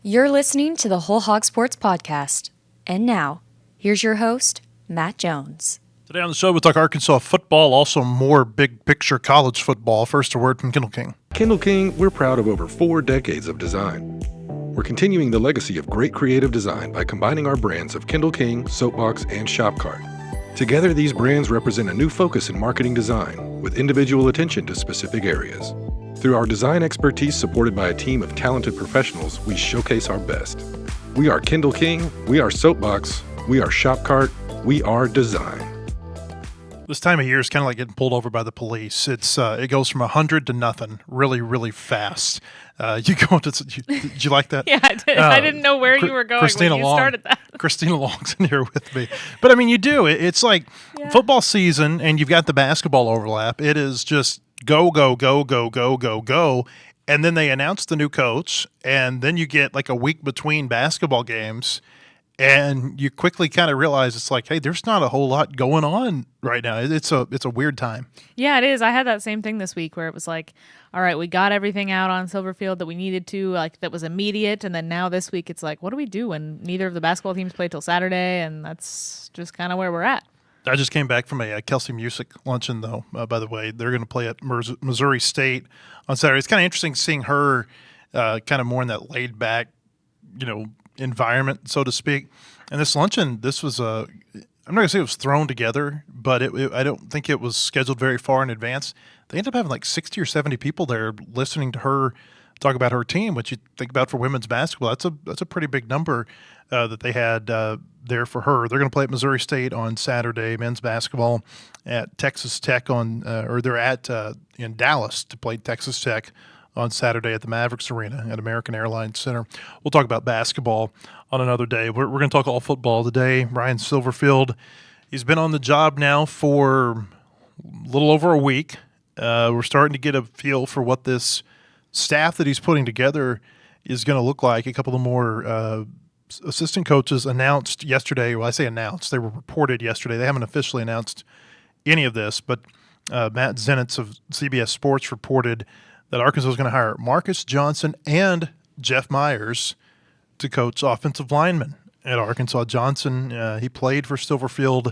You're listening to the Whole Hog Sports Podcast. And now, here's your host, Matt Jones. Today on the show, we'll talk Arkansas football, also more big picture college football. First, a word from Kendall King. Kendall King, we're proud of over 4 decades of design. We're continuing the legacy of great creative design by combining our brands of Kendall King, Soapbox, and Shopcart. Together, these brands represent a new focus in marketing design with individual attention to specific areas. Through our design expertise supported by a team of talented professionals, we showcase our best. We are Kendall King, we are Soapbox, we are Shopcart, we are design. This time of year is kind of like getting pulled over by the police. It goes from 100 to nothing really, really fast. Did you like that? Yeah, I did. I didn't know where you were going Christina when you Long, started that. Christina Long's in here with me. But, I mean, you do. It's like football season, and you've got the basketball overlap. It is just go, go, go, go, go, go, go. And then they announce the new coach, and then you get like a week between basketball games, and you quickly kind of realize it's like, hey, there's not a whole lot going on right now. It's a weird time. Yeah, it is. I had that same thing this week where it was like, all right, we got everything out on Silverfield that we needed to, like that was immediate. And then now this week it's like, what do we do when neither of the basketball teams play till Saturday? And that's just kind of where we're at. I just came back from a Kelsey Music luncheon, though, by the way. They're going to play at Missouri State on Saturday. It's kind of interesting seeing her kind of more in that laid-back, environment, so to speak. And this luncheon, I'm not going to say it was thrown together, but I don't think it was scheduled very far in advance. They ended up having like 60 or 70 people there listening to her talk about her team, which you think about for women's basketball. That's a pretty big number that they had there for her. They're going to play at Missouri State on Saturday, men's basketball at Texas Tech in Dallas to play Texas Tech on Saturday at the Mavericks Arena at American Airlines Center. We'll talk about basketball on another day. We're going to talk all football today. Ryan Silverfield, he's been on the job now for a little over a week. We're starting to get a feel for what this staff that he's putting together is going to look like. A couple of more assistant coaches announced yesterday. Well, I say announced. They were reported yesterday. They haven't officially announced any of this, but Matt Zenitz of CBS Sports reported that Arkansas is going to hire Marcus Johnson and Jeff Myers to coach offensive linemen at Arkansas. Johnson, he played for Silverfield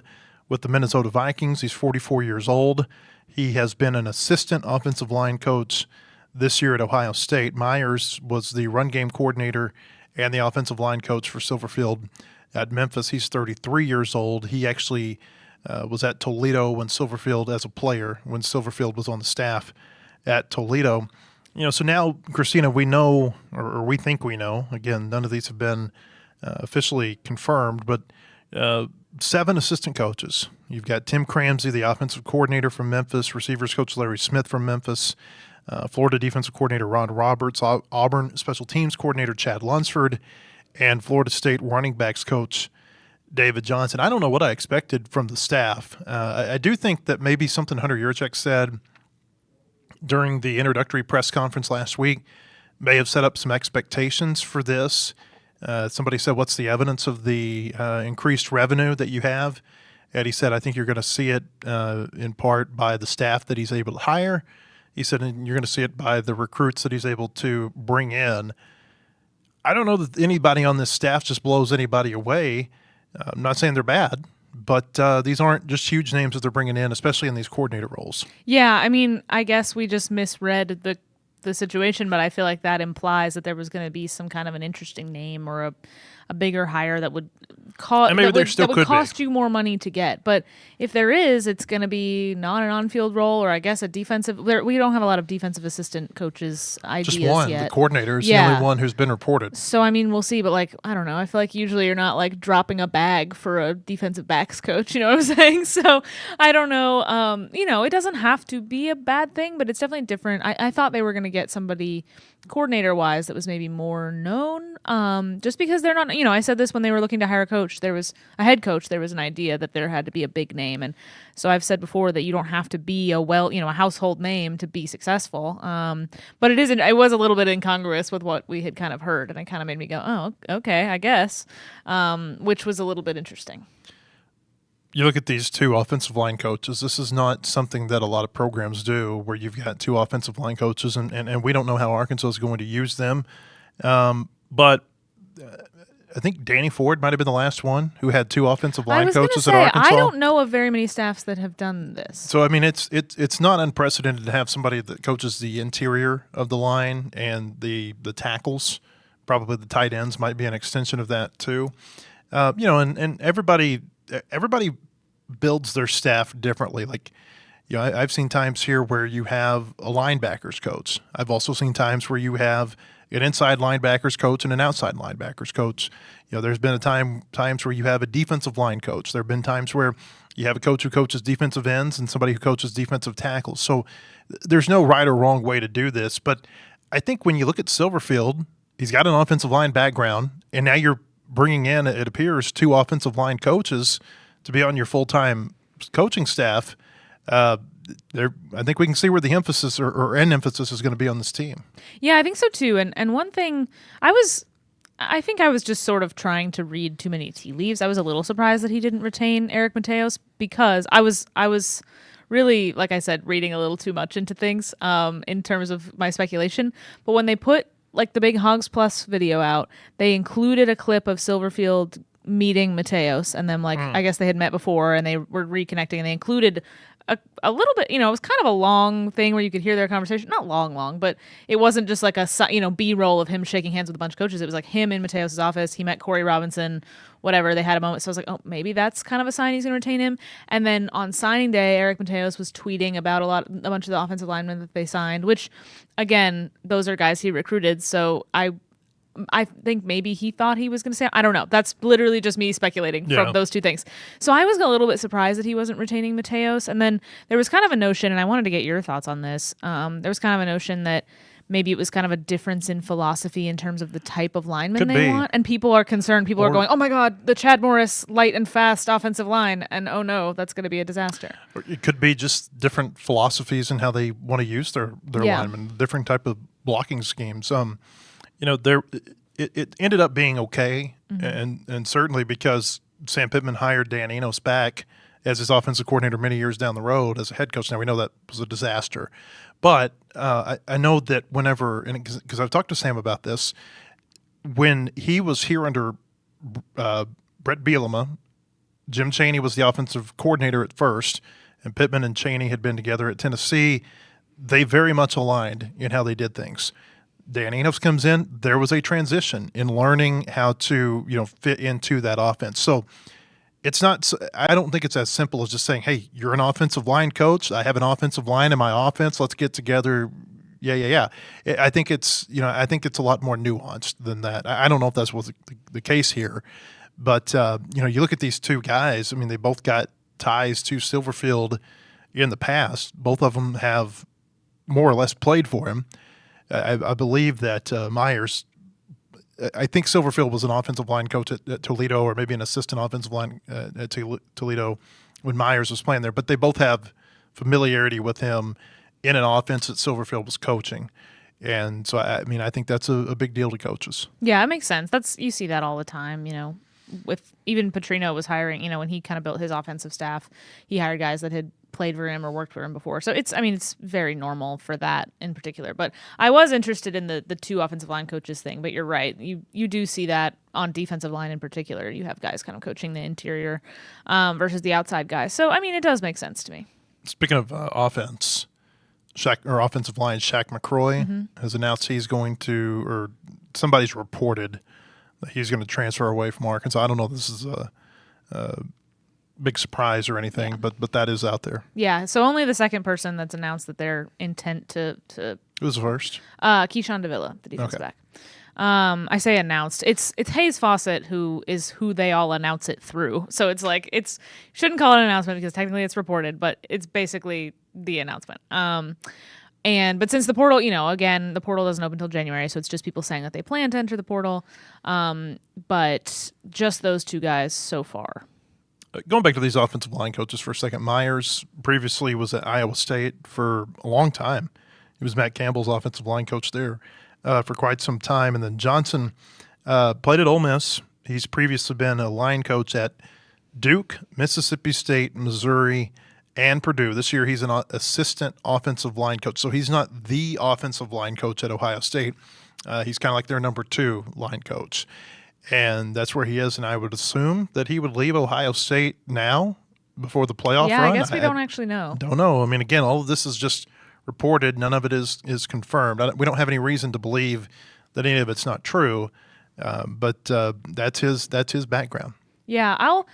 with the Minnesota Vikings. He's 44 years old. He has been an assistant offensive line coach this year at Ohio State. Myers was the run game coordinator and the offensive line coach for Silverfield at Memphis. He's 33 years old. He actually was at Toledo when Silverfield was on the staff at Toledo. So now, Christina, we know, or we think we know, again, none of these have been officially confirmed, but 7 assistant coaches. You've got Tim Cramsey, the offensive coordinator from Memphis, receivers coach Larry Smith from Memphis, Florida defensive coordinator Ron Roberts, Auburn special teams coordinator Chad Lunsford, and Florida State running backs coach David Johnson. I don't know what I expected from the staff. I do think that maybe something Hunter Yurachek said during the introductory press conference last week may have set up some expectations for this. Somebody said, what's the evidence of the increased revenue that you have? And he said, I think you're going to see it in part by the staff that he's able to hire. He said, and you're going to see it by the recruits that he's able to bring in. I don't know that anybody on this staff just blows anybody away. I'm not saying they're bad, but these aren't just huge names that they're bringing in, especially in these coordinator roles. Yeah, I mean, I guess we just misread the situation, but I feel like that implies that there was going to be some kind of an interesting name or a bigger hire that would cost you more money to get. But if there is, it's going to be not an on-field role, or I guess a defensive. We don't have a lot of defensive assistant coaches ideas just one. Yet. The coordinator is the only one who's been reported. So I mean, we'll see. But I don't know. I feel like usually you're not dropping a bag for a defensive backs coach. You know what I'm saying? So I don't know. It doesn't have to be a bad thing, but it's definitely different. I thought they were going to get somebody coordinator-wise that was maybe more known, just because they're not. I said this when they were looking to hire a coach. There was a head coach. There was an idea that there had to be a big name, and so I've said before that you don't have to be a household name to be successful. But it was a little bit incongruous with what we had kind of heard, and it kind of made me go, oh, okay, I guess, which was a little bit interesting. You look at these 2 offensive line coaches. This is not something that a lot of programs do, where you've got 2 offensive line coaches, and we don't know how Arkansas is going to use them. But I think Danny Ford might have been the last one who had 2 offensive I line was going to coaches say, at Arkansas. I don't know of very many staffs that have done this. So I mean, it's not unprecedented to have somebody that coaches the interior of the line and the tackles. Probably the tight ends might be an extension of that too. And everybody builds their staff differently. Like, I've seen times here where you have a linebackers coach. I've also seen times where you have an inside linebackers coach and an outside linebackers coach. There's been times where you have a defensive line coach. There have been times where you have a coach who coaches defensive ends and somebody who coaches defensive tackles. So there's no right or wrong way to do this. But I think when you look at Silverfield, he's got an offensive line background, and now you're bringing in, it appears, 2 offensive line coaches to be on your full-time coaching staff. I think we can see where the emphasis or an emphasis is going to be on this team. Yeah, I think so too. And one thing, I think I was just sort of trying to read too many tea leaves. I was a little surprised that he didn't retain Eric Mateos because I was really, like I said, reading a little too much into things in terms of my speculation. But when they put like the big Hogs Plus video out, they included a clip of Silverfield meeting Mateos and them I guess they had met before and they were reconnecting, and they included a little bit, it was kind of a long thing where you could hear their conversation. Not long, but it wasn't just like a, B-roll of him shaking hands with a bunch of coaches. It was like him in Mateos' office. He met Corey Robinson, whatever. They had a moment. So I was like, oh, maybe that's kind of a sign he's going to retain him. And then on signing day, Eric Mateos was tweeting about a bunch of the offensive linemen that they signed, which, again, those are guys he recruited. So I think maybe he thought he was going to say, I don't know. That's literally just me speculating from those two things. So I was a little bit surprised that he wasn't retaining Mateos. And then there was kind of a notion, and I wanted to get your thoughts on this. There was kind of a notion that maybe it was kind of a difference in philosophy in terms of the type of lineman they want. And people are concerned. People are going, oh my God, the Chad Morris light and fast offensive line. And oh no, that's going to be a disaster. It could be just different philosophies and how they want to use their linemen, different type of blocking schemes. It ended up being okay, and certainly because Sam Pittman hired Dan Enos back as his offensive coordinator many years down the road as a head coach. Now, we know that was a disaster. But I know that whenever – because I've talked to Sam about this, when he was here under Brett Bielema, Jim Chaney was the offensive coordinator at first, and Pittman and Chaney had been together at Tennessee. They very much aligned in how they did things. Dan Enos comes in, there was a transition in learning how to, fit into that offense. So it's not, I don't think it's as simple as just saying, hey, you're an offensive line coach. I have an offensive line in my offense. Let's get together. Yeah. I think it's, I think it's a lot more nuanced than that. I don't know if that's was the case here, but, you look at these 2 guys. I mean, they both got ties to Silverfield in the past. Both of them have more or less played for him. I believe that Myers, I think Silverfield was an offensive line coach at Toledo, or maybe an assistant offensive line at Toledo when Myers was playing there. But they both have familiarity with him in an offense that Silverfield was coaching. And so, I think that's a big deal to coaches. Yeah, it makes sense. You see that all the time, with even Petrino was hiring, when he kind of built his offensive staff, he hired guys that had played for him or worked for him before. So it's very normal for that in particular. But I was interested in the 2 offensive line coaches thing, but you're right. You do see that on defensive line in particular. You have guys kind of coaching the interior versus the outside guys. So, it does make sense to me. Speaking of offense, offensive line, Shaq McCroy has announced he's going to, or somebody's reported that he's going to transfer away from Arkansas. I don't know if this is a big surprise or anything, but that is out there. Yeah, so only the second person that's announced that their intent to Who was the first? Keyshawn Davila, the defensive back. I say announced. It's Hayes Fawcett who they all announce it through. So it's like shouldn't call it an announcement because technically it's reported, but it's basically the announcement. But since the portal, again, the portal doesn't open until January, so it's just people saying that they plan to enter the portal. But just those 2 guys so far. Going back to these offensive line coaches for a second, Myers previously was at Iowa State for a long time. He was Matt Campbell's offensive line coach there for quite some time. And then Johnson played at Ole Miss. He's previously been a line coach at Duke, Mississippi State, Missouri, and Purdue. This year he's an assistant offensive line coach. So he's not the offensive line coach at Ohio State. He's kind of like their number 2 line coach. and that's where he is. And I would assume that he would leave Ohio State now before the playoff Yeah, run. I guess we don't actually know. Don't know. I mean, again, all of this is just reported. None of it is confirmed. We don't have any reason to believe that any of it's not true. But that's his background. Yeah, I'll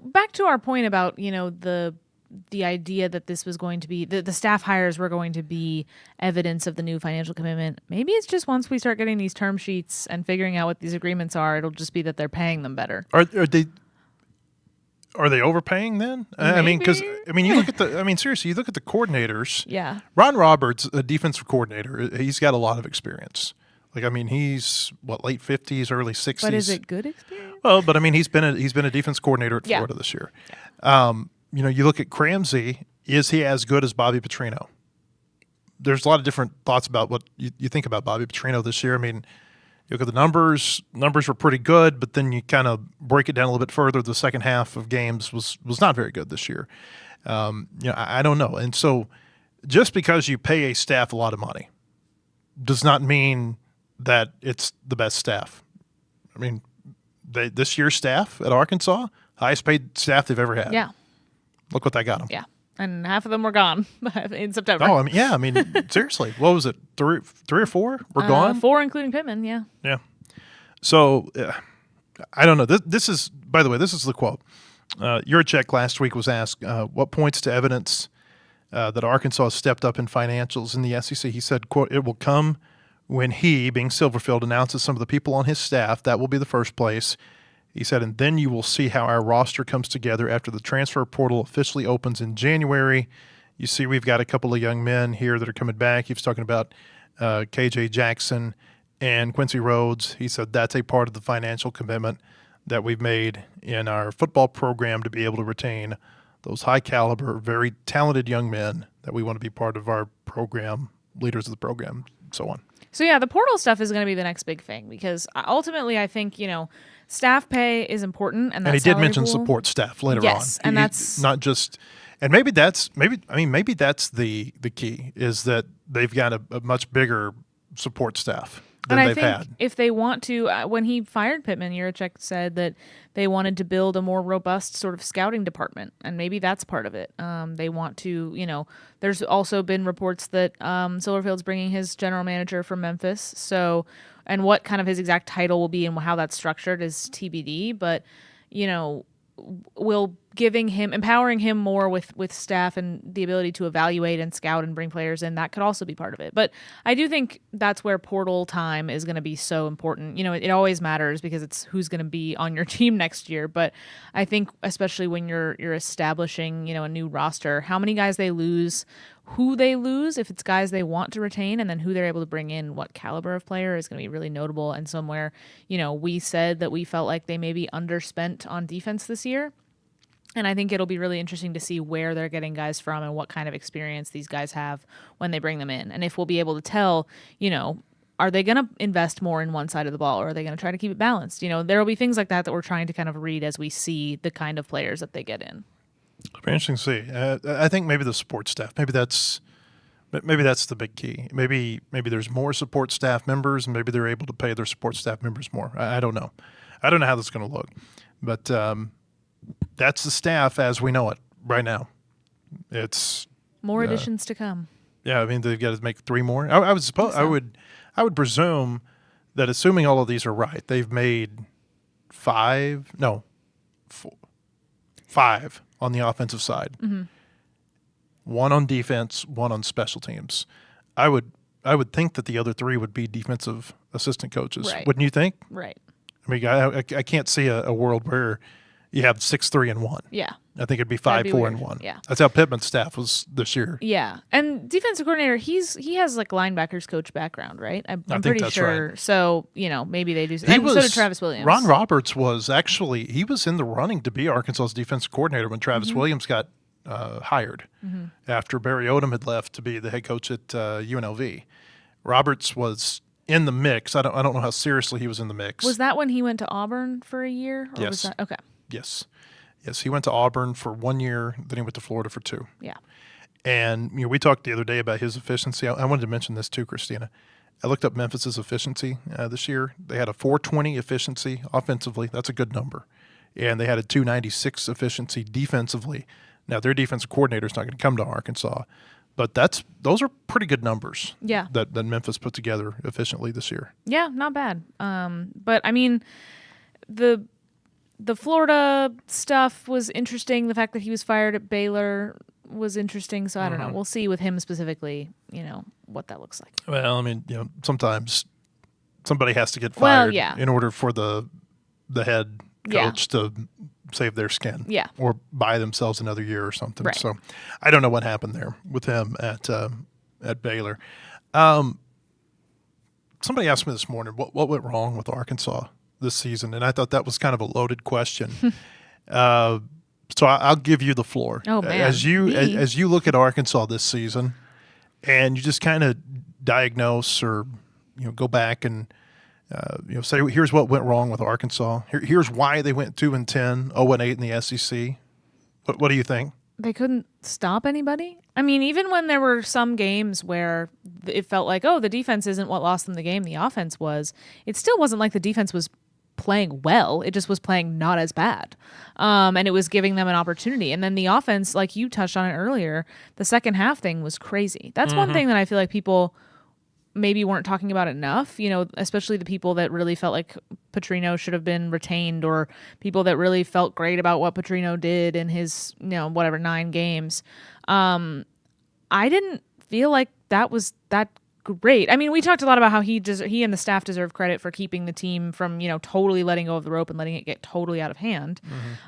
back to our point about the idea that this was going to be the staff hires were going to be evidence of the new financial commitment. Maybe it's just once we start getting these term sheets and figuring out what these agreements are, it'll just be that they're paying them better. Are they overpaying then? I mean, because you look at seriously, you look at the coordinators. Yeah. Ron Roberts, a defensive coordinator, he's got a lot of experience. He's late 50s, early 60s. But is it good experience? Well, but he's been a defense coordinator at Florida this year. You look at Cramsey. Is he as good as Bobby Petrino? There's a lot of different thoughts about what you think about Bobby Petrino this year. I mean, you look at the numbers. Numbers were pretty good, but then you kind of break it down a little bit further. The second half of games was not very good this year. I don't know. And so just because you pay a staff a lot of money does not mean that it's the best staff. I mean, this year's staff at Arkansas, highest paid staff they've ever had. Yeah. Look what that got them. Yeah. And half of them were gone in September. Oh, seriously. What was it? Three or four were gone? 4, including Pittman, yeah. Yeah. So, I don't know. This is, by the way, this is the quote. Yurchek last week was asked, what points to evidence that Arkansas stepped up in financials in the SEC? He said, quote, "It will come when he, being Silverfield, announces some of the people on his staff. That will be the first place." He said, "And then you will see how our roster comes together after the transfer portal officially opens in January. You see we've got a couple of young men here that are coming back." He was talking about KJ Jackson and Quincy Rhodes. He said that's a part of the financial commitment that we've made in our football program to be able to retain those high-caliber, very talented young men that we want to be part of our program, leaders of the program, so on. So, yeah, the portal stuff is going to be the next big thing because ultimately I think, staff pay is important. And he did mention support staff later on. Yes, and that's not just – and maybe that's the key is that they've got a much bigger support staff than they've had. If they want to, when he fired Pittman, Yurchek said that they wanted to build a more robust sort of scouting department, and maybe that's part of it. They want to, there's also been reports that Silverfield's bringing his general manager from Memphis. So, and what kind of his exact title will be and how that's structured is TBD. But, empowering him more with staff and the ability to evaluate and scout and bring players in, that could also be part of it. But I do think that's where portal time is going to be so important. It always matters because it's who's going to be on your team next year. But I think especially when you're establishing, a new roster, how many guys they lose, who they lose, if it's guys they want to retain, and then who they're able to bring in, what caliber of player is going to be really notable. And somewhere, we said that we felt like they maybe underspent on defense this year. And I think it'll be really interesting to see where they're getting guys from and what kind of experience these guys have when they bring them in. And if we'll be able to tell, are they going to invest more in one side of the ball or are they going to try to keep it balanced? There will be things like that we're trying to kind of read as we see the kind of players that they get in. It'll be interesting to see. I think maybe the support staff, maybe that's the big key. Maybe there's more support staff members and maybe they're able to pay their support staff members more. I don't know. I don't know how this is going to look. But that's the staff as we know it right now. It's more additions to come. Yeah, they've got to make 3 more. I would presume that assuming all of these are right, they've made 5 on the offensive side. Mm-hmm. 1 on defense, 1 on special teams. I would think that the other 3 would be defensive assistant coaches. Right. Wouldn't you think? Right. I can't see a world where you have 6, 3, and 1. Yeah. I think it'd be 5, 4, and 1. Yeah. That's how Pittman's staff was this year. Yeah. And defensive coordinator, he has linebackers coach background, right? I'm pretty sure. Right. So, maybe they do. So did Travis Williams. Ron Roberts was he was in the running to be Arkansas's defensive coordinator when Travis Williams got hired after Barry Odom had left to be the head coach at UNLV. Roberts was in the mix. I don't know how seriously he was in the mix. Was that when he went to Auburn for a year? Or yes. Was that, okay. Yes, he went to Auburn for 1 year, then he went to Florida for 2. Yeah. And we talked the other day about his efficiency. I wanted to mention this too, Christina. I looked up Memphis's efficiency this year. They had a 420 efficiency offensively. That's a good number. And they had a 296 efficiency defensively. Now, their defensive coordinator is not going to come to Arkansas, but those are pretty good numbers. Yeah. That Memphis put together efficiently this year. Yeah, not bad. But I mean, the Florida stuff was interesting. The fact that he was fired at Baylor was interesting. So I don't know. We'll see with him specifically, what that looks like. Well, I mean, sometimes somebody has to get fired in order for the head coach to save their skin, or buy themselves another year or something. Right. So I don't know what happened there with him at Baylor. Somebody asked me this morning what went wrong with Arkansas this season, and I thought that was kind of a loaded question. So I'll give you the floor. Oh man, as you look at Arkansas this season, and you just kind of diagnose or go back and say here's what went wrong with Arkansas. Here's why they went 2-10, 0-8 in the SEC. What do you think? They couldn't stop anybody. I mean, even when there were some games where it felt like, the defense isn't what lost them the game, the offense was. It still wasn't like the defense was playing well. It just was playing not as bad. And it was giving them an opportunity. And then the offense, like you touched on it earlier, the second half thing was crazy. That's one thing that I feel like people maybe weren't talking about enough, especially the people that really felt like Petrino should have been retained, or people that really felt great about what Petrino did in his, 9 games. I didn't feel like that was that great. I mean, we talked a lot about how he and the staff deserve credit for keeping the team from, totally letting go of the rope and letting it get totally out of hand.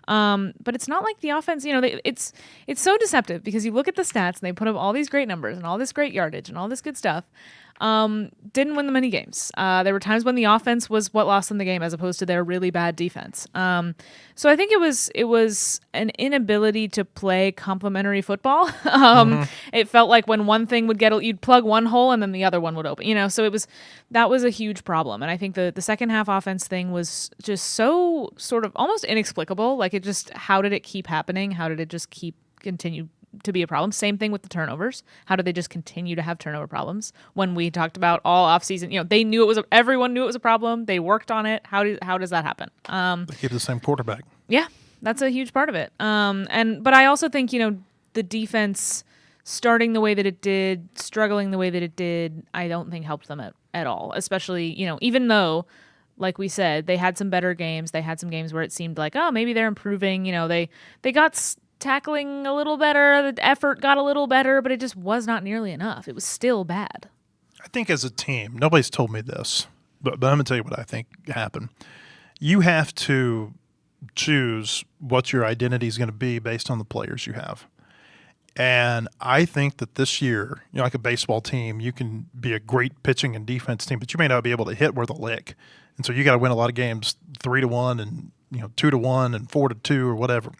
But it's not like the offense, it's so deceptive because you look at the stats and they put up all these great numbers and all this great yardage and all this good stuff. Didn't win them any games. There were times when the offense was what lost them the game as opposed to their really bad defense. So I think it was an inability to play complementary football. It felt like when one thing would you'd plug one hole and then the other one would open, so that was a huge problem. And I think the second half offense thing was just so sort of almost inexplicable. Like how did it keep happening? How did it just continue to be a problem? Same thing with the turnovers. How did they just continue to have turnover problems when we talked about all offseason? They knew everyone knew it was a problem. They worked on it. How does that happen? They keep the same quarterback. Yeah, that's a huge part of it. But I also think the defense starting the way that it did, struggling the way that it did, I don't think helped them at all. Especially even though, like we said, they had some better games. They had some games where it seemed like maybe they're improving. They got tackling a little better, the effort got a little better, but it just was not nearly enough. It was still bad. I think as a team, nobody's told me this, but I'm going to tell you what I think happened. You have to choose what your identity is going to be based on the players you have. And I think that this year, like a baseball team, you can be a great pitching and defense team, but you may not be able to hit worth a lick. And so you got to win a lot of games 3-1 and 2-1 and 4-2 or whatever.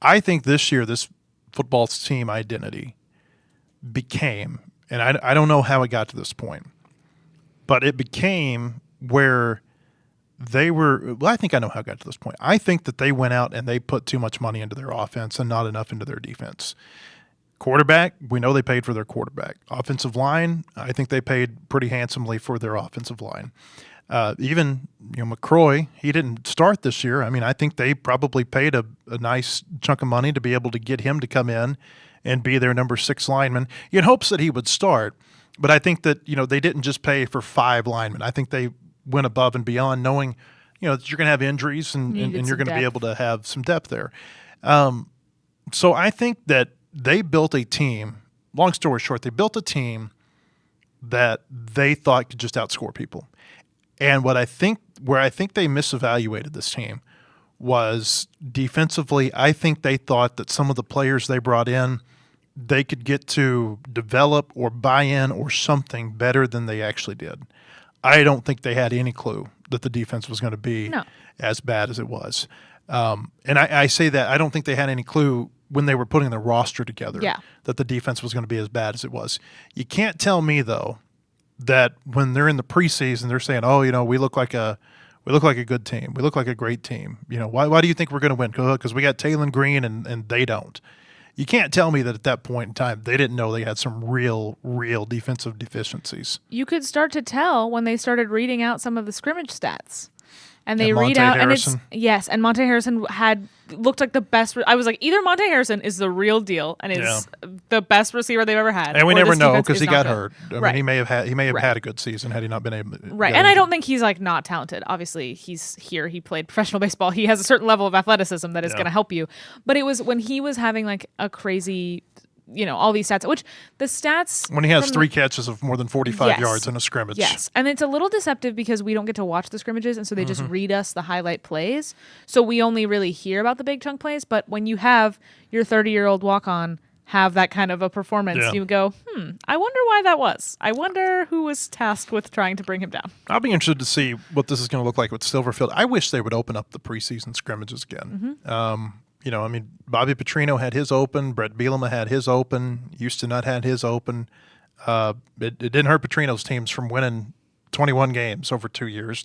I think this year, this football team identity became, and I don't know how it got to this point, but it became where they were, I think I know how it got to this point. I think that they went out and they put too much money into their offense and not enough into their defense. Quarterback, we know they paid for their quarterback. Offensive line, I think they paid pretty handsomely for their offensive line. Even McCroy, he didn't start this year. I mean, I think they probably paid a nice chunk of money to be able to get him to come in and be their number 6 lineman in hopes that he would start. But I think that they didn't just pay for 5 linemen. I think they went above and beyond, knowing that you're going to have injuries and you're going to be able to have some depth there. So I think that they built a team. Long story short, they built a team that they thought could just outscore people. And where I think they misevaluated this team was defensively. I think they thought that some of the players they brought in, they could get to develop or buy in or something better than they actually did. I don't think they had any clue that the defense was going to be as bad as it was. And I say that I don't think they had any clue when they were putting their roster together that the defense was going to be as bad as it was. You can't tell me, though, that when they're in the preseason, they're saying, we look like a good team. We look like a great team. Why do you think we're going to win? Because we got Taylor Green and they don't. you can't tell me that at that point in time they didn't know they had some real defensive deficiencies. You could start to tell when they started reading out some of the scrimmage stats. And they And read Monte out, Harrison. and Monte Harrison looked like the best. I was like, either Monte Harrison is the real deal and is the best receiver they've ever had, And we or never this know defense because is he not got good. hurt. I Right. mean, he may have Right. had a good season had he not been able. Right, and I don't think he's like not talented. Obviously, he's here. He played professional baseball. He has a certain level of athleticism that is going to help you. But it was when he was having like a crazy, all these stats, which the stats when he has from 3 catches of more than 45 Yes. yards in a scrimmage. Yes, and it's a little deceptive because we don't get to watch the scrimmages, and so they just read us the highlight plays. So we only really hear about the big chunk plays. But when you have your 30-year-old walk-on have that kind of a performance, you go, I wonder why that was. I wonder who was tasked with trying to bring him down. I'll be interested to see what this is going to look like with Silverfield. I wish they would open up the preseason scrimmages again. I mean, Bobby Petrino had his open. Brett Bielema had his open. Houston Nutt had his open. It didn't hurt Petrino's teams from winning 21 games over 2 years.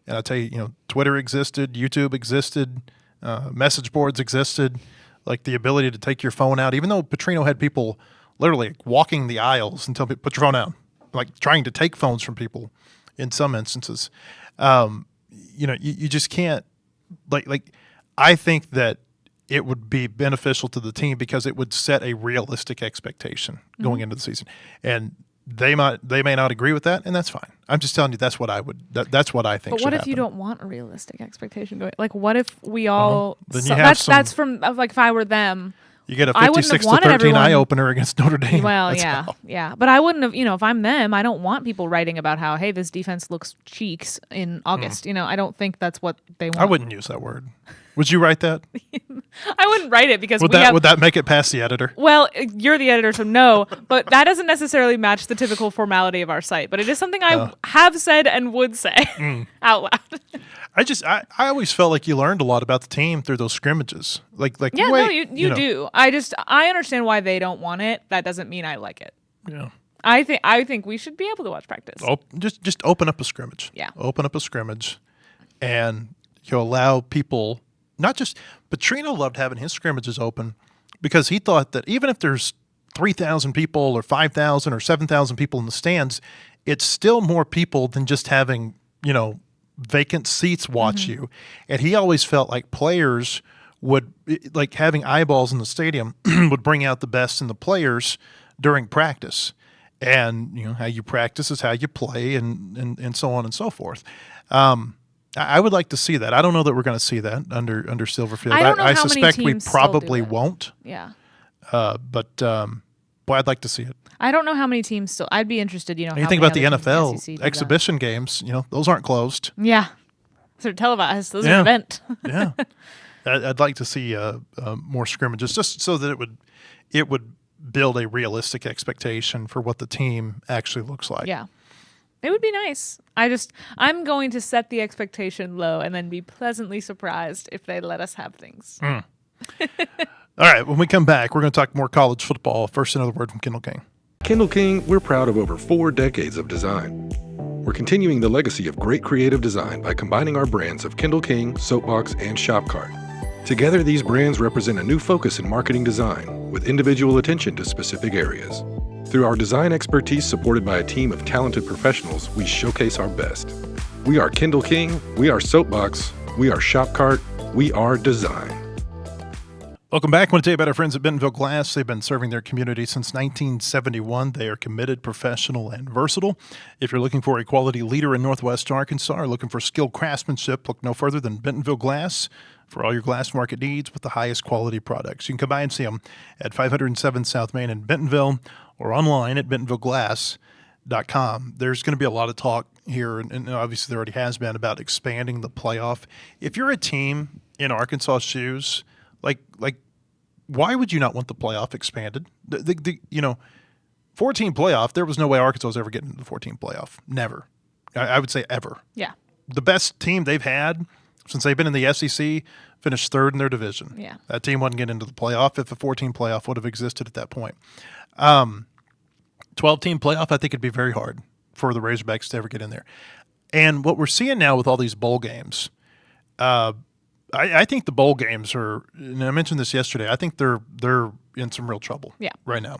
And I tell you, Twitter existed, YouTube existed, message boards existed, like the ability to take your phone out. Even though Petrino had people literally walking the aisles and tell people, put your phone out, like trying to take phones from people in some instances. You just can't, like I think that it would be beneficial to the team because it would set a realistic expectation going into the season. And they may not agree with that, and that's fine. I'm just telling you that's what I would. That's what I think. But what should if you happen. don't want a realistic expectation going? Like, what if we all? Then you have that's from like if I were them. You get a I wouldn't have wanted 56-13 everyone- eye opener against Notre Dame. Well, That's yeah, all. yeah. But I wouldn't have, if I'm them, I don't want people writing about how, hey, this defense looks cheeks in August. I don't think that's what they want. I wouldn't use that word. Would you write that? I wouldn't write it because Would that make it past the editor? Well, you're the editor, so no. But that doesn't necessarily match the typical formality of our site. But it is something I have said and would say out loud. I always felt like you learned a lot about the team through those scrimmages. Yeah, no, you do. I understand why they don't want it. That doesn't mean I like it. Yeah. I think we should be able to watch practice. Just open up a scrimmage. Yeah. Open up a scrimmage, and you allow people. Not just Petrino loved having his scrimmages open because he thought that even if there's 3,000 people or 5,000 or 7,000 people in the stands, it's still more people than just having vacant seats watch you. And he always felt like players would, like having eyeballs in the stadium would bring out the best in the players during practice. And how you practice is how you play, and so on and so forth. I would like to see that. I don't know that we're going to see that under Silverfield. I don't know I how many suspect we teams still do probably it. won't. Yeah. But boy, I'd like to see it. I don't know how many teams still. I'd be interested. And How you think many about the other teams in NFL SEC do that. exhibition games. Those aren't closed. Yeah, they're televised. Those are Yeah. an event. Yeah, I'd like to see more scrimmages, just so that it would build a realistic expectation for what the team actually looks like. Yeah. It would be nice. I'm going to set the expectation low and then be pleasantly surprised if they let us have things. All right, when we come back, we're going to talk more college football. First, another word from Kendall King. Kendall King, we're proud of over 4 decades of design. We're continuing the legacy of great creative design by combining our brands of Kendall King, Soapbox, and Shopcart. Together, these brands represent a new focus in marketing design with individual attention to specific areas. Through our design expertise supported by a team of talented professionals, we showcase our best. We are Kendall King, we are Soapbox, we are Shopcart, we are design. Welcome back. I want to tell you about our friends at Bentonville Glass. They've been serving their community since 1971. They are committed, professional, and versatile. If you're looking for a quality leader in Northwest Arkansas or looking for skilled craftsmanship, look no further than Bentonville Glass for all your glass market needs with the highest quality products. You can come by and see them at 507 South Main in Bentonville or online at bentonvilleglass.com. There's going to be a lot of talk here, and obviously there already has been, about expanding the playoff. If you're a team in Arkansas shoes, like why would you not want the playoff expanded? The 14 playoff, there was no way Arkansas was ever getting into the 14 playoff. Never. I would say ever. Yeah. The best team they've had since they've been in the SEC finished third in their division. Yeah. That team wouldn't get into the playoff if a 14 playoff would have existed at that point. 12-team playoff, I think it'd be very hard for the Razorbacks to ever get in there. And what we're seeing now with all these bowl games, I think the bowl games are, and I mentioned this yesterday, I think they're in some real trouble Yeah. right now.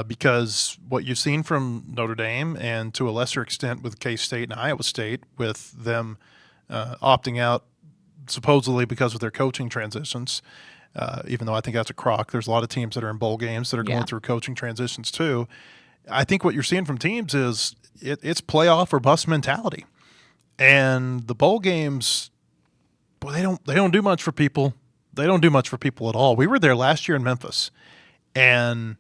Because what you've seen from Notre Dame and to a lesser extent with K-State and Iowa State, with them opting out supposedly because of their coaching transitions, even though I think that's a crock. There's a lot of teams that are in bowl games that are going through coaching transitions too. I think what you're seeing from teams is it's playoff or bust mentality. And the bowl games, boy, they don't do much for people. They don't do much for people at all. We were there last year in Memphis, and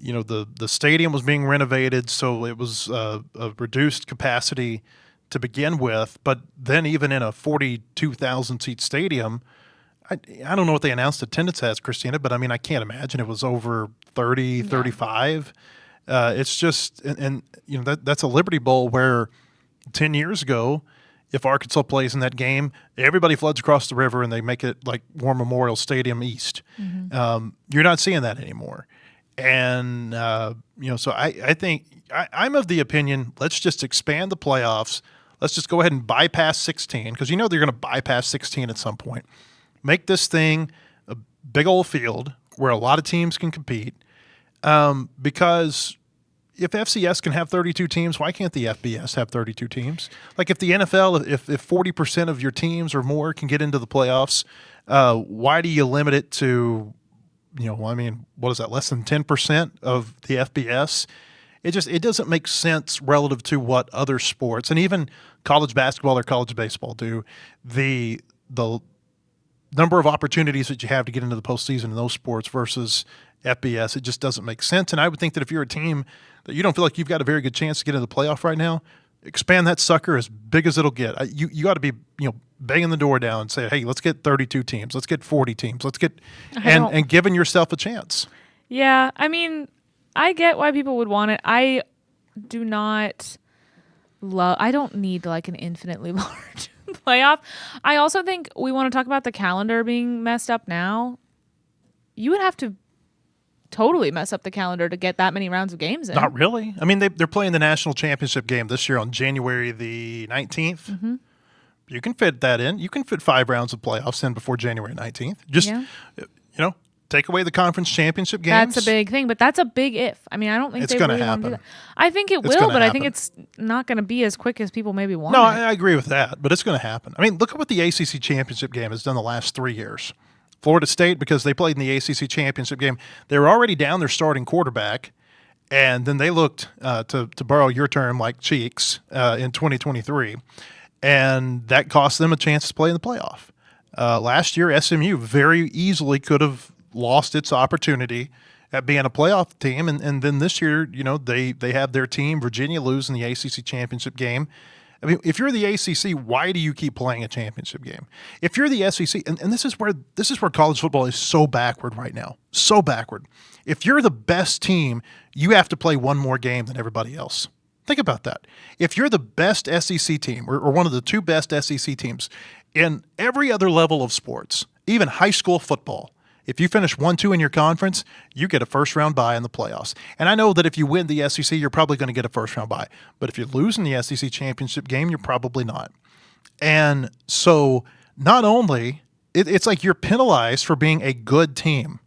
the stadium was being renovated, so it was a reduced capacity to begin with. But then even in a 42,000 seat stadium, I don't know what they announced attendance as, Christina, but I mean, I can't imagine it was over 30, 35. It's just, and that's a Liberty Bowl where 10 years ago, if Arkansas plays in that game, everybody floods across the river and they make it like War Memorial Stadium East. Mm-hmm. You're not seeing that anymore. And, so I think I'm of the opinion, let's just expand the playoffs. Let's just go ahead and bypass 16 because they're going to bypass 16 at some point. Make this thing a big old field where a lot of teams can compete. Because if FCS can have 32 teams, why can't the FBS have 32 teams? Like if the NFL, if 40% of your teams or more can get into the playoffs, why do you limit it to, what is that, less than 10% of the FBS? It doesn't make sense relative to what other sports and even college basketball or college baseball do. The number of opportunities that you have to get into the postseason in those sports versus FBS, it just doesn't make sense. And I would think that if you're a team that you don't feel like you've got a very good chance to get into the playoff right now, expand that sucker as big as it'll get. You got to be banging the door down and say, hey, let's get 32 teams, let's get 40 teams, let's get and giving yourself a chance. Yeah, I mean, I get why people would want it. I do not love. I don't need like an infinitely large playoff. I also think we want to talk about the calendar being messed up now. You would have to totally mess up the calendar to get that many rounds of games in. Not really. I mean, they're playing the national championship game this year on January the 19th. Mm-hmm. You can fit that in. You can fit 5 rounds of playoffs in before January 19th. Just, take away the conference championship games. That's a big thing, but that's a big if. I mean, I don't think it's they going really to want to do happen. that. I think it will, but I think it's not going to be as quick as people maybe want. No, I agree with that, but it's going to happen. I mean, look at what the ACC championship game has done the last 3 years. Florida State, because they played in the ACC championship game, they were already down their starting quarterback, and then they looked, to borrow your term, like cheeks in 2023, and that cost them a chance to play in the playoff. Last year, SMU very easily could have lost its opportunity at being a playoff team, and then this year, they have their team, Virginia, lose in the ACC championship game. I mean, if you're the ACC, why do you keep playing a championship game? If you're the SEC, and this is where college football is so backward right now, so backward. If you're the best team, you have to play one more game than everybody else. Think about that. If you're the best SEC team or one of the 2 best SEC teams in every other level of sports, even high school football, if you finish 1-2 in your conference, you get a first-round bye in the playoffs. And I know that if you win the SEC, you're probably going to get a first-round bye. But if you lose in the SEC championship game, you're probably not. And so not only it's like you're penalized for being a good team.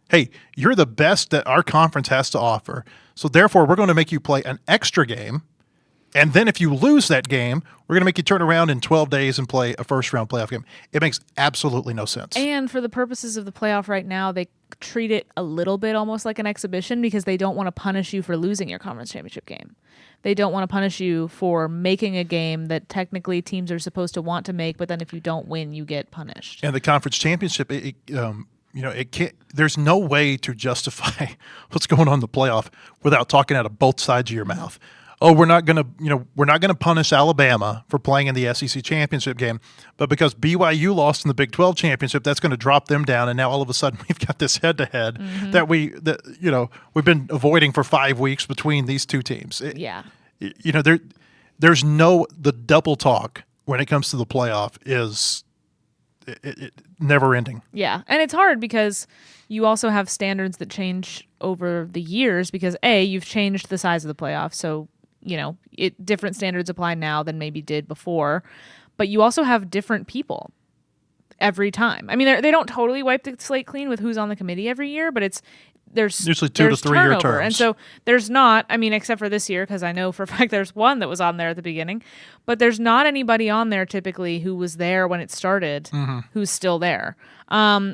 Hey, you're the best that our conference has to offer. So therefore, we're going to make you play an extra game. And then if you lose that game, we're going to make you turn around in 12 days and play a first-round playoff game. It makes absolutely no sense. And for the purposes of the playoff right now, they treat it a little bit almost like an exhibition because they don't want to punish you for losing your conference championship game. They don't want to punish you for making a game that technically teams are supposed to want to make, but then if you don't win, you get punished. And the conference championship, it can't. There's no way to justify what's going on in the playoff without talking out of both sides of your mouth. Oh, we're not going to punish Alabama for playing in the SEC championship game, but because BYU lost in the Big 12 championship, that's going to drop them down, and now all of a sudden we've got this head-to-head that we've been avoiding for 5 weeks between these 2 teams. There's the double talk when it comes to the playoff is never ending. Yeah, and it's hard because you also have standards that change over the years because you've changed the size of the playoff, so different standards apply now than maybe did before, but you also have different people. every time. I mean, they don't totally wipe the slate clean with who's on the committee every year, but there's usually 2 to 3 year turnover. terms. And so there's not, I mean, except for this year, because I know for a fact there's one that was on there at the beginning, but there's not anybody on there typically who was there when it started who's still there.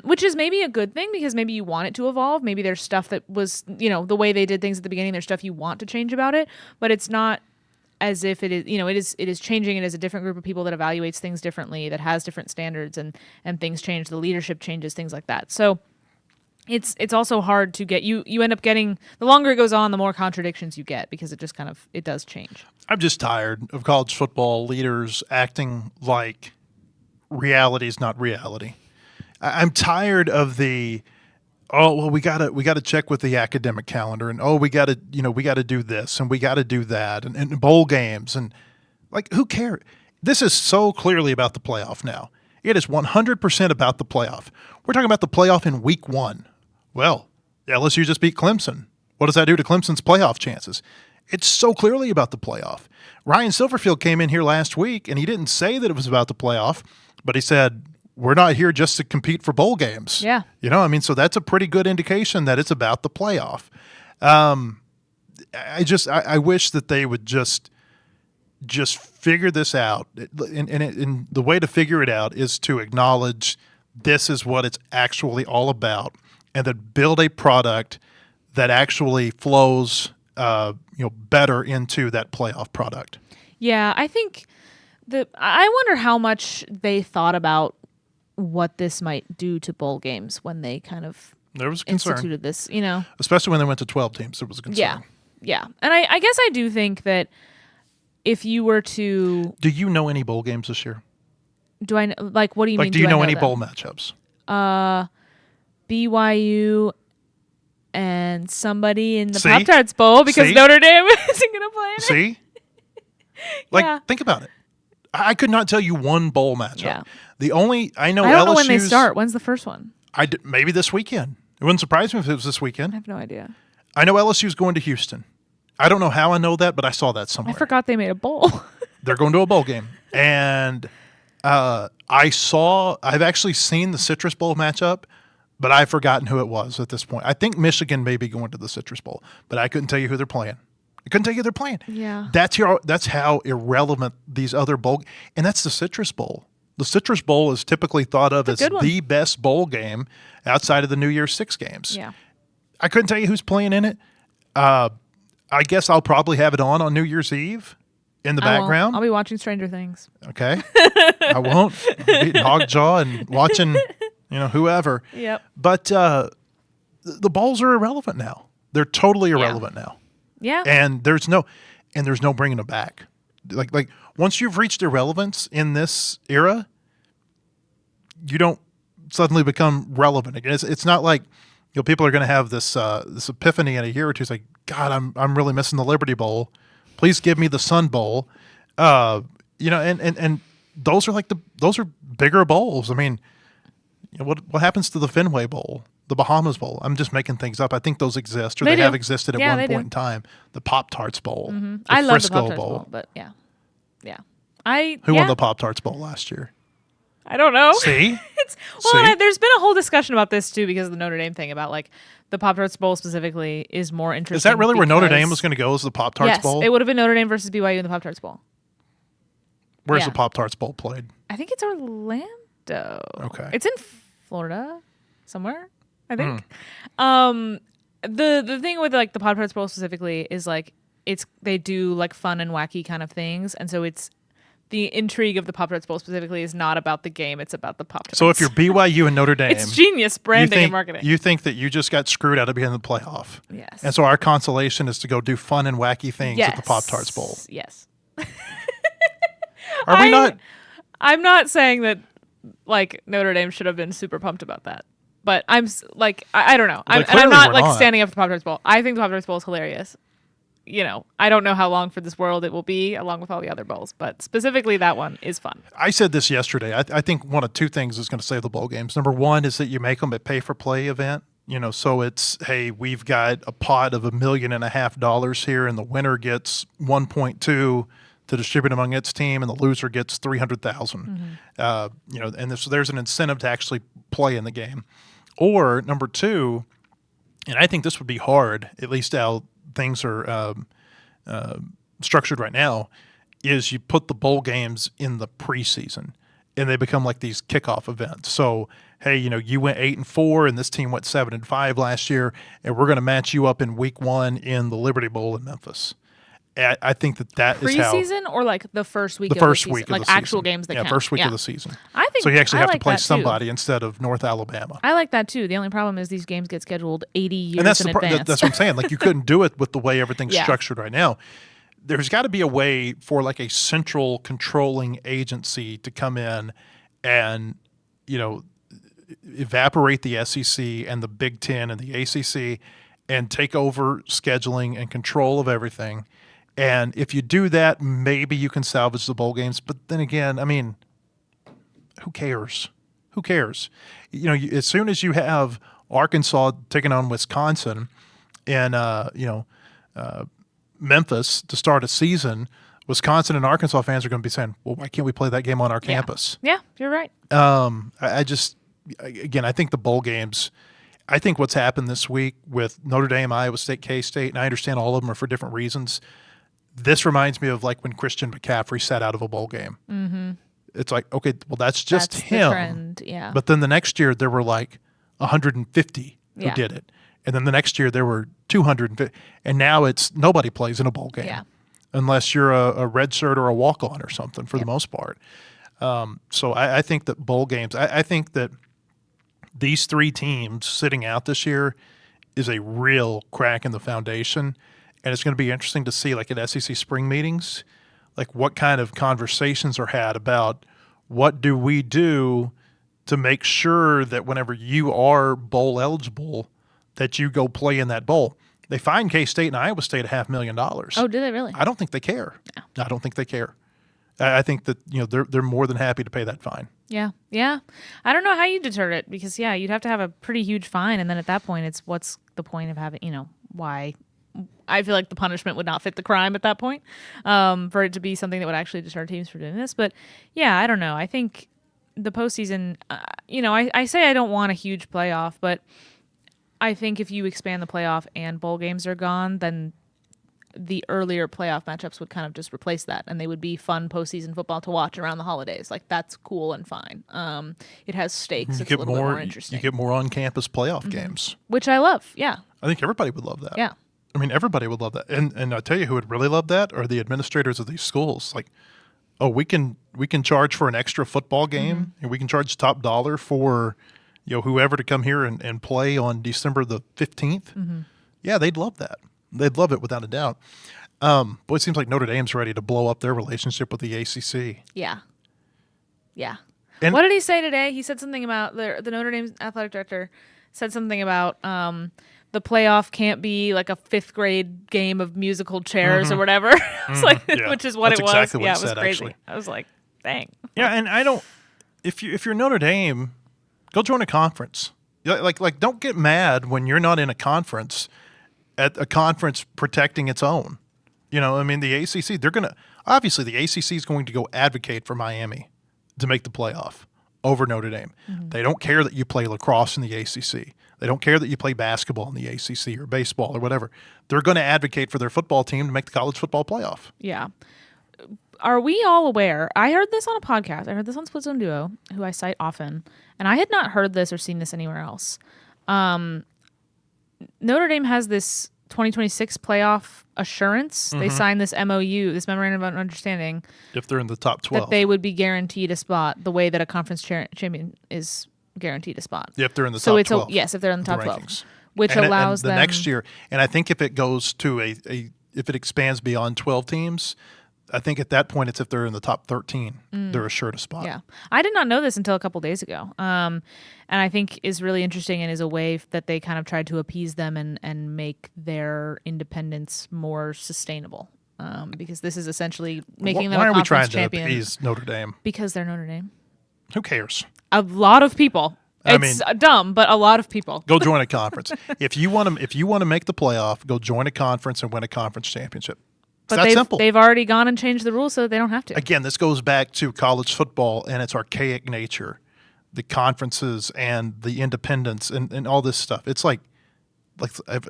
Which is maybe a good thing, because maybe you want it to evolve. Maybe there's stuff that was, the way they did things at the beginning, there's stuff you want to change about it, but it's not as if it is, it is changing. It is a different group of people that evaluates things differently, that has different standards, and things change. The leadership changes, things like that. So it's also hard to get, you end up getting, the longer it goes on, the more contradictions you get, because it just it does change. I'm just tired of college football leaders acting like reality is not reality. I'm tired of we gotta check with the academic calendar, and we gotta do this, and we gotta do that, and bowl games, and like, who cares? This is so clearly about the playoff now. It is 100% about the playoff. We're talking about the playoff in week 1. Well, LSU just beat Clemson. What does that do to Clemson's playoff chances? It's so clearly about the playoff. Ryan Silverfield came in here last week, and he didn't say that it was about the playoff, but he said, we're not here just to compete for bowl games. Yeah. So that's a pretty good indication that it's about the playoff. I wish that they would just figure this out. And the way to figure it out is to acknowledge this is what it's actually all about, and then build a product that actually flows better into that playoff product. Yeah, I think I wonder how much they thought about what this might do to bowl games when they kind of there was a concern. Instituted this, Especially when they went to 12 teams, there was a concern. Yeah. And I guess I do think that if you were to... Do you know any bowl games this year? Do I, like, what do you mean? Do you know any them? bowl matchups? BYU and somebody in the See? Pop-Tarts Bowl, because See? Notre Dame isn't going to play in it. See? Think about it. I could not tell you one bowl matchup. Yeah. I know I don't LSU's, know when they start. When's the first one? Maybe this weekend. It wouldn't surprise me if it was this weekend. I have no idea. I know LSU's going to Houston. I don't know how I know that, but I saw that I somewhere. forgot they made a bowl. They're going to a bowl game. And I've actually seen the Citrus Bowl matchup, but I've forgotten who it was at this point. I think Michigan may be going to the Citrus Bowl, but I couldn't tell you who they're playing. I couldn't tell you who they're playing. Yeah. That's how irrelevant these other bowl, and that's the Citrus Bowl. The Citrus Bowl is typically thought of as the best bowl game outside of the New Year's Six games. Yeah. I couldn't tell you who's playing in it. I guess I'll probably have it on New Year's Eve in the background. I'll be watching Stranger Things. Okay. I won't. I'll be eating hogjaw and watching, whoever. Yep. But the bowls are irrelevant now. They're totally irrelevant now. Yeah. And there's no bringing them back. Like once you've reached irrelevance in this era, you don't suddenly become relevant again. It's not like people are going to have this epiphany in a year or two. It's like, God, I'm really missing the Liberty Bowl. Please give me the Sun Bowl. And those are those are bigger bowls. I mean, what happens to the Fenway Bowl, the Bahamas Bowl? I'm just making things up. I think those exist, or they have existed at one point in time. The Pop-Tarts Bowl, the I love the Frisco Pop-Tarts Bowl. But yeah. Who won the Pop-Tarts Bowl last year? I don't know. See? There's been a whole discussion about this too, because of the Notre Dame thing, about like the Pop-Tarts Bowl specifically is more interesting. Is that really where Notre Dame was going to go, as the Pop-Tarts Bowl? Yes, it would have been Notre Dame versus BYU in the Pop-Tarts Bowl. Where's the Pop-Tarts Bowl played? I think it's Orlando. Okay. It's in Florida somewhere, I think. The thing with like the Pop-Tarts Bowl specifically is like they do like fun and wacky kind of things, and so it's the intrigue of the Pop-Tarts Bowl specifically is not about the game, it's about the Pop-Tarts. So if you're BYU and Notre Dame, it's genius branding and marketing. You think that you just got screwed out of being in the playoff. Yes. And so our consolation is to go do fun and wacky things at the Pop-Tarts Bowl. Yes. Are we not? I'm not saying that like Notre Dame should have been super pumped about that. But I'm like, I don't know. I'm not like standing up for the Pop-Tarts Bowl. I think the Pop-Tarts Bowl is hilarious. I don't know how long for this world it will be, along with all the other bowls, but specifically that one is fun. I said this yesterday. I think one of two things is going to save the bowl games. Number one is that you make them a pay-for-play event. So it's, hey, we've got a pot of $1.5 million here, and the winner gets 1.2. to distribute among its team, and the loser gets $300,000. And there's an incentive to actually play in the game. Or number two, and I think this would be hard, at least how things are structured right now, is you put the bowl games in the preseason, and they become like these kickoff events. So, hey, you went 8-4, and this team went 7-5 last year, and we're going to match you up in week 1 in the Liberty Bowl in Memphis. I think that is how preseason or like the first week. The first week of like the actual season. games that count. First week of the season. I think so. You actually have to play that too. somebody instead of North Alabama. I like that too. The only problem is these games get scheduled 80 years And that's in advance. that's what I'm saying. Like, you couldn't do it with the way everything's Yeah. structured right now. There's got to be a way for like a central controlling agency to come in and evaporate the SEC and the Big Ten and the ACC and take over scheduling and control of everything. And if you do that, maybe you can salvage the bowl games. But then again, I mean, who cares? Who cares? As soon as you have Arkansas taking on Wisconsin and Memphis to start a season, Wisconsin and Arkansas fans are going to be saying, well, why can't we play that game on our campus? Yeah, you're right. I think the bowl games, I think what's happened this week with Notre Dame, Iowa State, K-State, and I understand all of them are for different reasons. This reminds me of like when Christian McCaffrey sat out of a bowl game. Mm-hmm. It's like, okay, well, that's just him. The trend, yeah. But then the next year there were like 150 who Yeah. did it. And then the next year there were 250. And now it's nobody plays in a bowl game. Yeah. Unless you're a redshirt or a walk-on or something for the most part. So I think that bowl games, I think that these 3 teams sitting out this year is a real crack in the foundation. And it's going to be interesting to see, like at SEC spring meetings, like what kind of conversations are had about what do we do to make sure that whenever you are bowl eligible, that you go play in that bowl. They fined K-State and Iowa State $500,000. Oh, did they really? I don't think they care. No. I don't think they care. I think that they're more than happy to pay that fine. Yeah. I don't know how you deter it because you'd have to have a pretty huge fine, and then at that point, it's what's the point of having why? I feel like the punishment would not fit the crime at that point for it to be something that would actually deter teams from doing this. But yeah, I don't know. I think the postseason, I say I don't want a huge playoff, but I think if you expand the playoff and bowl games are gone, then the earlier playoff matchups would kind of just replace that, and they would be fun postseason football to watch around the holidays. Like, that's cool and fine. It has stakes. It's a little bit more interesting. You get more on-campus playoff games. Which I love, yeah. I think everybody would love that. Yeah. I mean, everybody would love that. And I'll tell you who would really love that are the administrators of these schools. Like, oh, we can charge for an extra football game, and we can charge top dollar for whoever to come here and play on December the 15th. Yeah, they'd love that. They'd love it without a doubt. Boy, it seems like Notre Dame's ready to blow up their relationship with the ACC. Yeah. And what did he say today? He said something about the Notre Dame athletic director said something about the playoff can't be like a 5th grade game of musical chairs or whatever. It's like, which is what That's it was. exactly what yeah, it it was said, crazy. actually. I was like, dang. Yeah, and I don't. If you're Notre Dame, go join a conference. Like don't get mad when you're not in a conference. At a conference protecting its own. I mean, the ACC, obviously the ACC is going to go advocate for Miami to make the playoff over Notre Dame. They don't care that you play lacrosse in the ACC. They don't care that you play basketball in the ACC or baseball or whatever. They're going to advocate for their football team to make the college football playoff. Yeah. Are we all aware? I heard this on a podcast. I heard this on Split Zone Duo, who I cite often, and I had not heard this or seen this anywhere else. Notre Dame has this 2026 playoff assurance. They signed this MOU, this memorandum of understanding. If they're in the top 12. That they would be guaranteed a spot the way that a conference champion is guaranteed a spot. If they're in the top 12. Yes, if they're in the top 12. Rankings. Which and allows the them... next year, and I think if it goes to if it expands beyond 12 teams, I think at that point it's if they're in the top 13, they're assured a spot. Yeah. I did not know this until a couple days ago. And I think is really interesting and is a way that they kind of tried to appease them and make their independence more sustainable. Because this is essentially making them a conference champion. Why are we trying to appease Notre Dame? Because they're Notre Dame. Who cares? A lot of people. It's dumb, but a lot of people. Go join a conference. If you want to make the playoff, go join a conference and win a conference championship. But that simple. they've already gone and changed the rules so that they don't have to. Again, this goes back to college football and its archaic nature, the conferences and the independence and all this stuff. It's like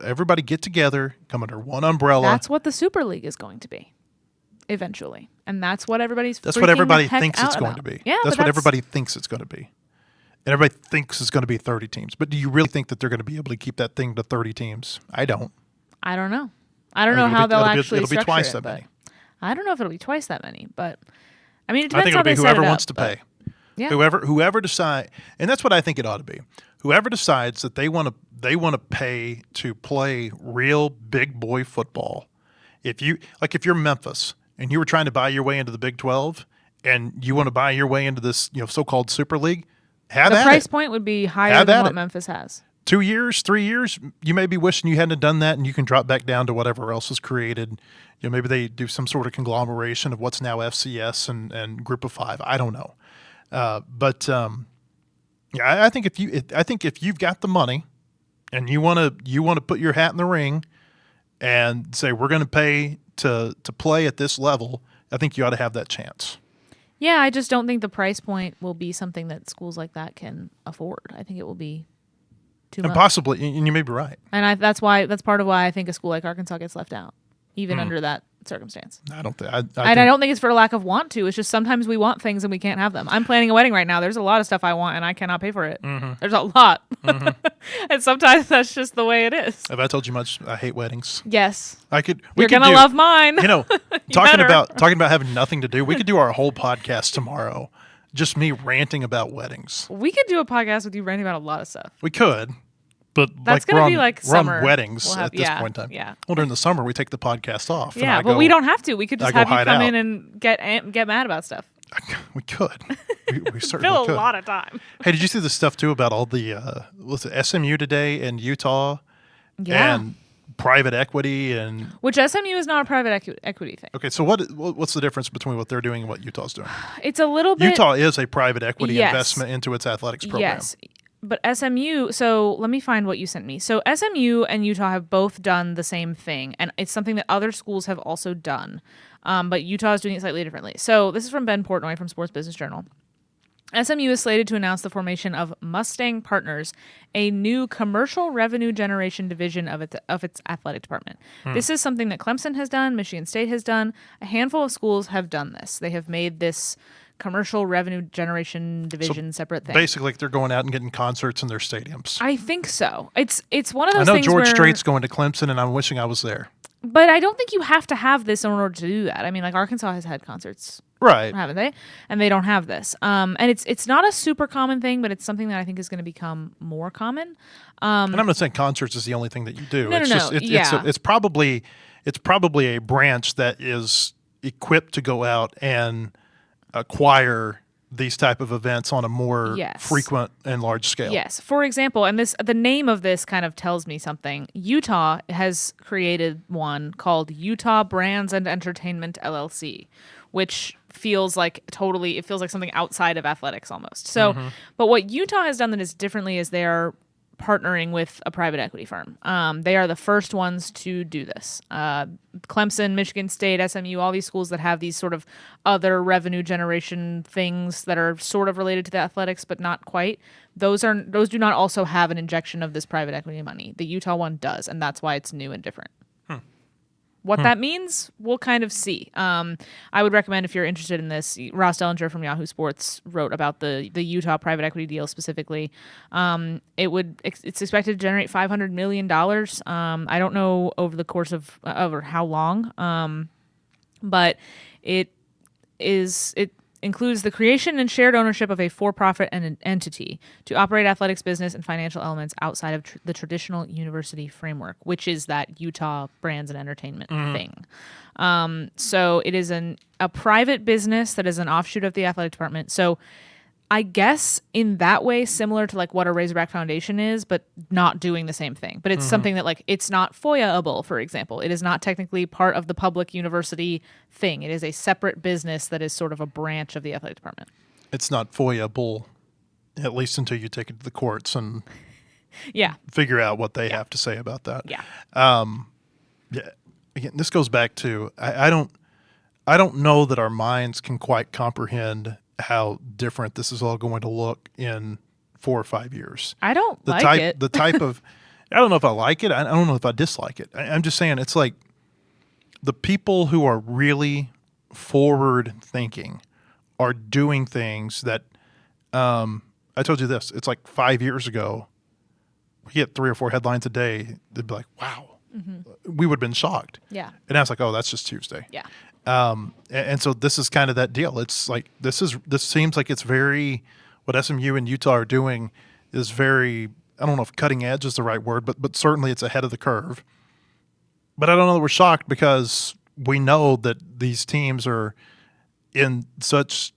everybody get together, come under one umbrella. That's what the Super League is going to be eventually. And that's what everybody's That's what everybody thinks out it's going about. to be. Yeah, that's what everybody thinks it's going to be. And everybody thinks it's going to be 30 teams. But do you really think that they're going to be able to keep that thing to 30 teams? I don't. I don't know. I don't know how they'll actually it'll be structure twice it, that but many. I don't know if it'll be twice that many, but I mean, it I depends think how it'll be they whoever set it wants up, to but- pay. Yeah. Whoever decide, and that's what I think it ought to be. Whoever decides that they want to pay to play real big boy football. If you're Memphis and you were trying to buy your way into the Big 12 and you want to buy your way into this so-called Super League, have The at price it. point would be higher Have than at what it. Memphis has. 2 years, 3 years, you may be wishing you hadn't done that, and you can drop back down to whatever else is created. Maybe they do some sort of conglomeration of what's now FCS and Group of Five. I don't know, but I think if you've got the money and you want to put your hat in the ring and say we're going to pay to play at this level, I think you ought to have that chance. Yeah, I just don't think the price point will be something that schools like that can afford. I think it will be too And much. possibly, and you may be right. And that's part of why I think a school like Arkansas gets left out, even under that circumstance. I don't think. I don't think it's for a lack of want to. It's just sometimes we want things and we can't have them. I'm planning a wedding right now. There's a lot of stuff I want and I cannot pay for it. Mm-hmm. There's a lot. And sometimes that's just the way it is. Have I told you much? I hate weddings. Yes. You're gonna love mine. Talking better. about having nothing to do. We could do our whole podcast tomorrow, just me ranting about weddings. We could do a podcast with you ranting about a lot of stuff. We could, but That's we're gonna on, be like we're on summer. weddings We'll have- at this yeah, point in time. yeah. Well, during the summer we take the podcast off. Yeah, and but we don't have to. We could I just go have you hide come out. in and get mad about stuff. We could. We certainly Fill a could. lot of time. Hey, did you see the stuff too about all the was it SMU today in Utah? Yeah. And private equity and Which SMU is not a private equity thing. okay. So what's the difference between what they're doing and what Utah's doing? It's a little bit. Utah is a private equity Yes. investment into its athletics program. Yes. But SMU, so let me find what you sent me. So SMU and Utah have both done the same thing, and it's something that other schools have also done. But Utah is doing it slightly differently. So this is from Ben Portnoy from Sports Business Journal. SMU is slated to announce the formation of Mustang Partners, a new commercial revenue generation division of its athletic department. This is something that Clemson has done, Michigan State has done. A handful of schools have done this. They have made this commercial revenue generation division separate thing. Basically, they're going out and getting concerts in their stadiums. I think so. It's one of I those know things George where, Strait's going to Clemson, and I'm wishing I was there. but I don't think you have to have this in order to do that. I mean, like Arkansas has had concerts, Right. haven't they? And they don't have this. And it's not a super common thing, but it's something that I think is going to become more common. And I'm not saying concerts is the only thing that you do. No, it's no, just no. it's probably a branch that is equipped to go out and acquire these type of events on a more Yes. frequent and large scale. Yes. For example, and the name of this kind of tells me something. Utah has created one called Utah Brands and Entertainment LLC, which feels like something outside of athletics almost. So, but what Utah has done that is differently is they are partnering with a private equity firm. They are the first ones to do this. Clemson, Michigan State, SMU, all these schools that have these sort of other revenue generation things that are sort of related to the athletics, but not quite. Those do not also have an injection of this private equity money. The Utah one does, and that's why it's new and different. What that means, we'll kind of see. I would recommend if you're interested in this, Ross Dellinger from Yahoo Sports wrote about the Utah private equity deal specifically. It's expected to generate $500 million. I don't know over the course of over how long, but it includes the creation and shared ownership of a for-profit entity to operate athletics business and financial elements outside of the traditional university framework, which is that Utah brands and entertainment thing. So it is a private business that is an offshoot of the athletic department. So I guess in that way, similar to like what a Razorback Foundation is, but not doing the same thing. But it's something that like, it's not FOIA-able, for example. It is not technically part of the public university thing. It is a separate business that is sort of a branch of the athletic department. It's not FOIA-able, at least until you take it to the courts and Yeah. figure out what they have to say about that. Yeah. Yeah. again, this goes back to I don't know that our minds can quite comprehend how different this is all going to look in 4 or 5 years. I don't The like type it. the type of I don't know if I like it. I don't know if I dislike it. I'm just saying it's like the people who are really forward thinking are doing things that I told you this. It's like 5 years ago. We get 3 or 4 headlines a day. They'd be like, "Wow." We would have been shocked. Yeah. And I was like, "Oh, that's just Tuesday." Yeah. And so this is kind of that deal. It's like this seems like it's very what SMU and Utah are doing is very, I don't know if cutting edge is the right word, but certainly it's ahead of the curve. But I don't know that we're shocked because we know that these teams are in such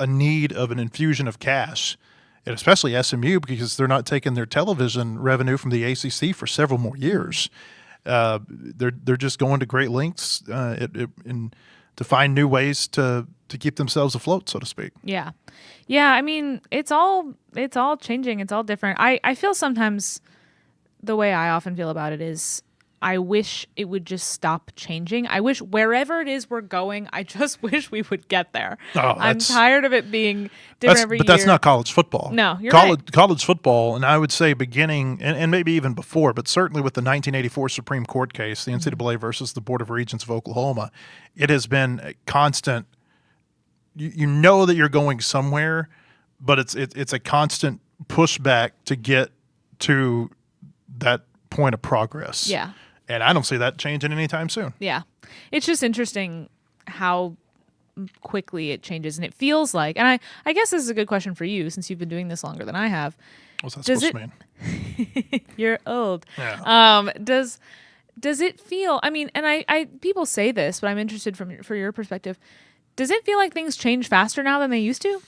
a need of an infusion of cash, and especially SMU because they're not taking their television revenue from the ACC for several more years. They're just going to great lengths to find new ways to keep themselves afloat, so to speak. Yeah. Yeah, I mean, it's all changing. It's all different. I feel sometimes the way I often feel about it is I wish it would just stop changing. I wish wherever it is we're going, I just wish we would get there. I'm tired of it being different every year. But that's not college football. No, you're right. College football, and I would say beginning, and maybe even before, but certainly with the 1984 Supreme Court case, the NCAA versus the Board of Regents of Oklahoma, it has been a constant. You know that you're going somewhere, but it's a constant pushback to get to that point of progress. Yeah. And I don't see that changing anytime soon. Yeah. It's just interesting how quickly it changes. And it feels like, and I guess this is a good question for you since you've been doing this longer than I have. What's that supposed to mean? You're old. Yeah. Does it feel, I mean, and I people say this, but I'm interested for your perspective. Does it feel like things change faster now than they used to?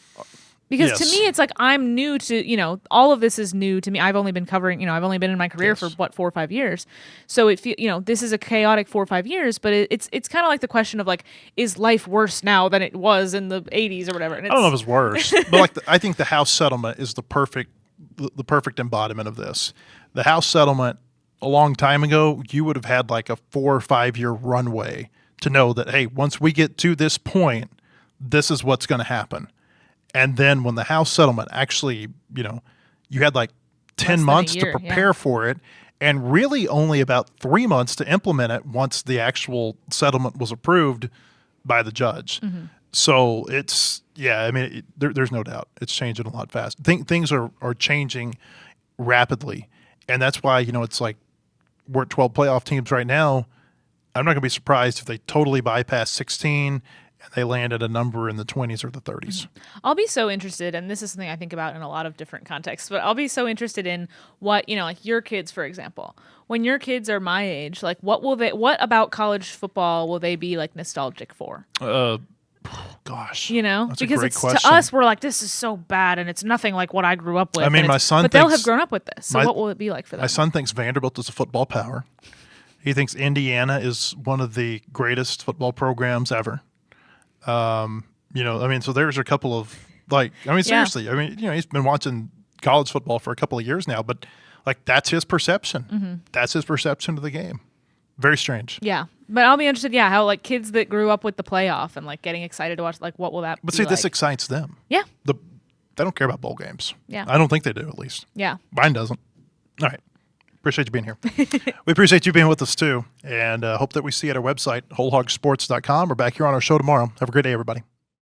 Because Yes. to me, it's like I'm new to, all of this is new to me. I've only been covering, I've only been in my career for 4 or 5 years. So it this is a chaotic 4 or 5 years, but it's kind of like the question of like, is life worse now than it was in the 80s or whatever? And I don't know if it's worse, but I think the House settlement is the perfect embodiment of this. The House settlement a long time ago, you would have had like a 4 or 5 year runway to know that, hey, once we get to this point, this is what's going to happen. And then when the House settlement actually, you had like 10 months to prepare for it and really only about 3 months to implement it once the actual settlement was approved by the judge. Mm-hmm. So it's, there's no doubt it's changing a lot fast. Things are changing rapidly. And that's why, it's like we're at 12 playoff teams right now. I'm not going to be surprised if they totally bypass 16 and they land at a number in the 20s or the 30s. Mm-hmm. I'll be so interested, and this is something I think about in a lot of different contexts, but I'll be so interested in what, like your kids, for example. When your kids are my age, like what about college football will they be like nostalgic for? Gosh. That's because to us, we're like, this is so bad, and it's nothing like what I grew up with. I mean, my son but they'll have grown up with this. So what will it be like for them? My son thinks Vanderbilt is a football power. He thinks Indiana is one of the greatest football programs ever. So there's a couple of seriously. Yeah. He's been watching college football for a couple of years now, but like that's his perception. Mm-hmm. That's his perception of the game. Very strange. Yeah. But I'll be interested, how like kids that grew up with the playoff and like getting excited to watch, like what will that be? But see, this excites them. Yeah. They don't care about bowl games. Yeah. I don't think they do, at least. Yeah. Mine doesn't. All right. Appreciate you being here. We appreciate you being with us too, and hope that we see you at our website, wholehogsports.com. We're back here on our show tomorrow. Have a great day, everybody.